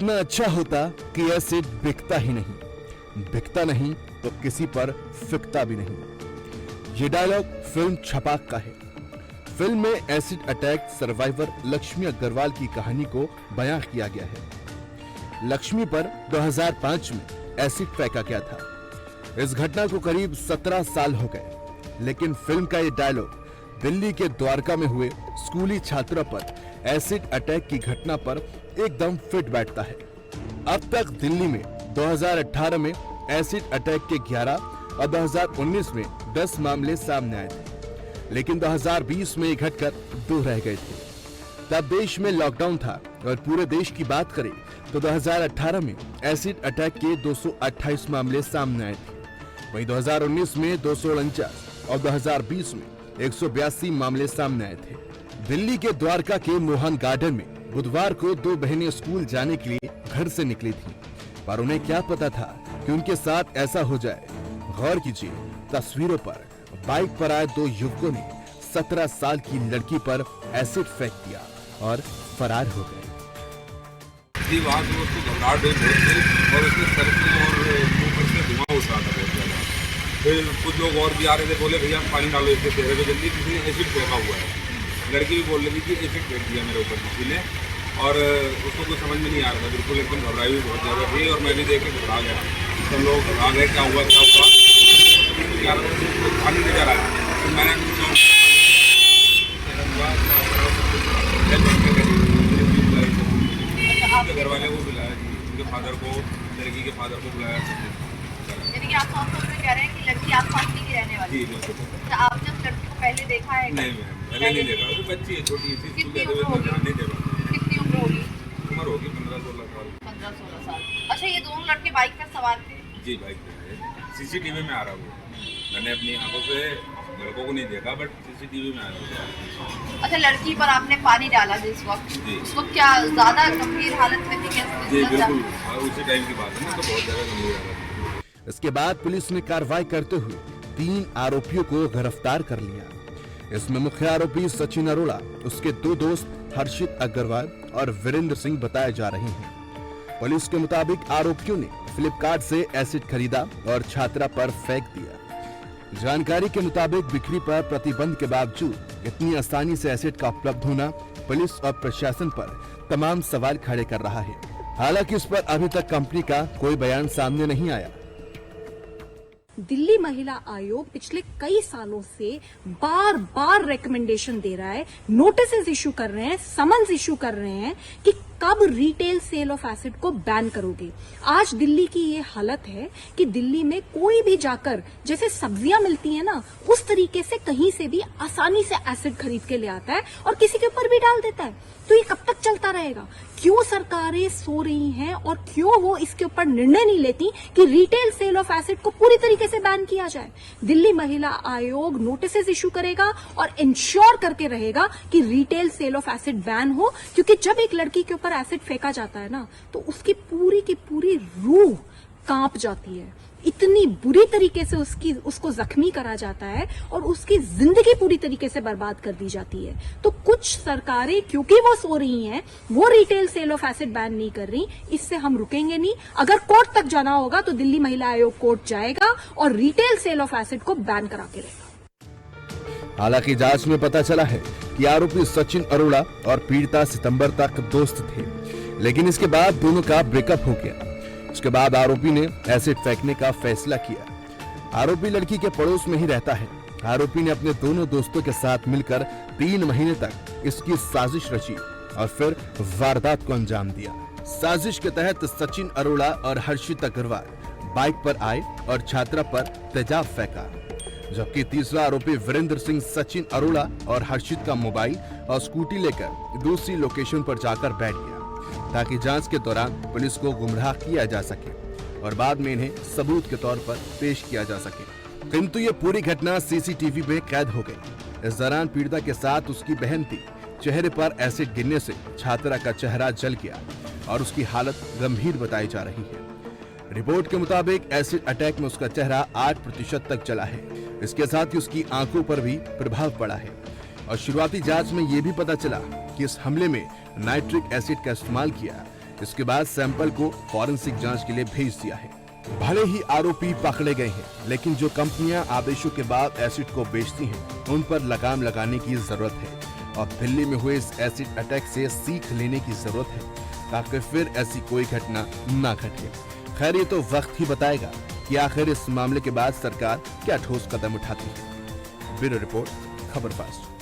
कितना अच्छा होता कि एसिड बिकता ही नहीं, बिकता नहीं तो किसी पर फिकता भी नहीं। ये डायलॉग फिल्म छपाक का है। फिल्म में acid attack survivor Lakshmi Agarwal की कहानी को बयां किया गया है। लक्ष्मी पर 2005 में एसिड फेंका गया था। इस घटना को करीब 17 साल हो गए, लेकिन फिल्म का ये डायलॉग दिल्ली के द्वारका में हुए स्कूली छात्रों पर एसिड अटैक की घटना पर एकदम फिट बैठता है। अब तक दिल्ली में 2018 में एसिड अटैक के 11 और 2019 में 10 मामले सामने आए थे, लेकिन 2020 में ये घटकर 2 रह गए थे। तब देश में लॉकडाउन था और पूरे देश की बात करें तो 2018 में एसिड अटैक के 228 मामले सामने आए थे। वहीं 2019 में 249 और 2020 में 182 मामले सामने आए थे। दिल्ली के द्वारका के मोहन गार्डन में बुधवार को 2 बहनें स्कूल जाने के लिए घर से निकली थीं, पर उन्हें क्या पता था कि उनके साथ ऐसा हो जाए। गौर कीजिए, तस्वीरों पर बाइक पर आए 2 युवकों ने 17 साल की लड़की पर एसिड फेंक दिया और फरार हो गए। वहाँ से उसको घबराहट हुई बहुत थी और उसके सर से और मुंह पर से धुआं उठ रहा था बहुत ज़्यादा। फिर कुछ लोग और भी आ रहे थे, बोले भैया पानी डालो इसके चेहरे पे जल्दी, किसी ने एसिड फेंका हुआ है। लड़की भी बोल रही थी कि एसिड फेंक दिया मेरे ऊपर किसी ने, और उसको कुछ समझ में नहीं आ रहा था, बिल्कुल एकदम घबराई हुई बहुत ज़्यादा थी। और मैं भी देख के घबरा गया, सब लोग घबरा गए क्या हुआ क्या हुआ। पानी नजर आया तो मैंने घर वाले को बुलाया, उनके फादर को, लड़की के फादर को बुलाया। यानी कि आप कह रहे हैं कि लड़की आप पास की रहने वाली? जी बिल्कुल। तो आप जब लड़की को पहले देखा है? नहीं मैम, पहले नहीं देखा, वो बच्ची है छोटी सी, कितनी उम्र होगी? कितनी उम्र होगी? उम्र होगी 15-16 साल। 15-16 साल। अच्छा, ये दोनों लड़के बाइक पर सवार थे? जी बाइक पे, सीसीटीवी में आ रहा वो। मैंने अपनी आंखों से लड़कों को नहीं देखा, बट सीसीटीवी में आ रहा। अच्छा, लड़की पर आपने पानी डाला जिस वक्त, उस वक्त क्या ज्यादा गंभीर हालत में थी क्या? जी बिल्कुल, उसी टाइम की बात है ना, तो बहुत ज्यादा गंभीर हालत। इसके बाद पुलिस ने कार्रवाई करते हुए 3 आरोपियों को गिरफ्तार कर लिया। इसमें मुख्य आरोपी सचिन अरोड़ा, उसके 2 दोस्त हर्षित अग्रवाल और वीरेंद्र सिंह बताए जा रहे हैं। पुलिस के मुताबिक आरोपियों ने फ्लिपकार्ट से एसिड खरीदा और छात्रा पर फेंक दिया। जानकारी के मुताबिक बिक्री पर प्रतिबंध के बावजूद इतनी आसानी से एसिड का उपलब्ध होना पुलिस और प्रशासन पर तमाम सवाल खड़े कर रहा है। हालांकि इस पर अभी तक कंपनी का कोई बयान सामने नहीं आया। दिल्ली महिला आयोग पिछले कई सालों से बार बार रिकमेंडेशन दे रहा है, नोटिस इशू कर रहे हैं, समन्स इशू कर रहे हैं कि कब रिटेल सेल ऑफ एसिड को बैन करोगे। आज दिल्ली की ये हालत है कि दिल्ली में कोई भी जाकर, जैसे सब्जियां मिलती है ना, उस तरीके से कहीं से भी आसानी से एसिड खरीद के ले आता है और किसी के ऊपर भी डाल देता है। तो ये कब तक चलता रहेगा? क्यों सरकारें सो रही हैं और क्यों वो इसके ऊपर निर्णय नहीं लेती कि रिटेल सेल ऑफ एसिड को पूरी तरीके से बैन किया जाए? दिल्ली महिला आयोग नोटिस इशू करेगा और इंश्योर करके रहेगा कि retail sale of acid ban हो, क्योंकि जब एक लड़की के ऊपर एसिड फेंका जाता है ना, तो उसकी पूरी की पूरी रूह कांप जाती है। इतनी बुरी तरीके से उसको जख्मी करा जाता है और उसकी जिंदगी पूरी तरीके से बर्बाद कर दी जाती है। तो कुछ सरकारें, क्योंकि वो सो रही हैं, वो retail sale of acid ban नहीं कर रही। इससे हम रुकेंगे नहीं। अगर कोर्ट तक जाना होगा तो दिल्ली महिला आयोग कोर्ट जाएगा और रिटेल सेल ऑफ एसिड को बैन करा के रहेगा। हालांकि जांच में पता चला है कि आरोपी सचिन अरोड़ा और पीड़िता सितंबर तक दोस्त थे, लेकिन इसके बाद दोनों का ब्रेकअप हो गया। उसके बाद आरोपी ने एसिड फेंकने का फैसला किया। आरोपी लड़की के पड़ोस में ही रहता है। आरोपी ने अपने दोनों दोस्तों के साथ मिलकर 3 महीने तक इसकी साजिश रची और फिर वारदात को अंजाम दिया। साजिश के तहत सचिन अरोड़ा और हर्षित अग्रवाल बाइक पर आए और छात्रा पर तेजाब फेंका, जबकि तीसरा आरोपी वीरेंद्र सिंह सचिन अरोड़ा और हर्षित का मोबाइल और स्कूटी लेकर दूसरी लोकेशन पर जाकर बैठ गया, ताकि जांच के दौरान पुलिस को गुमराह किया जा सके और बाद में इन्हें सबूत के तौर पर पेश किया जा सके। किंतु ये पूरी घटना सीसीटीवी में कैद हो गई। इस दौरान पीड़िता के साथ उसकी बहन थी। चेहरे पर एसिड गिरने से छात्रा का चेहरा जल गया और उसकी हालत गंभीर बताई जा रही है। रिपोर्ट के मुताबिक एसिड अटैक में उसका चेहरा 8% तक जला है। इसके साथ ही उसकी आंखों पर भी प्रभाव पड़ा है और शुरुआती जांच में यह भी पता चला कि इस हमले में नाइट्रिक एसिड का इस्तेमाल किया। इसके बाद सैंपल को फॉरेंसिक जांच के लिए भेज दिया है। भले ही आरोपी पकड़े गए हैं, लेकिन जो कंपनियां आदेशों के बाद एसिड को बेचती हैं, उन पर लगाम लगाने की जरूरत है और दिल्ली में हुए इस एसिड अटैक से सीख लेने की जरूरत है ताकि फिर ऐसी कोई घटना ना घटे। खैर, ये तो वक्त ही बताएगा कि आखिर इस मामले के बाद सरकार क्या ठोस कदम उठाती है। ब्यूरो रिपोर्ट, खबर फास्ट।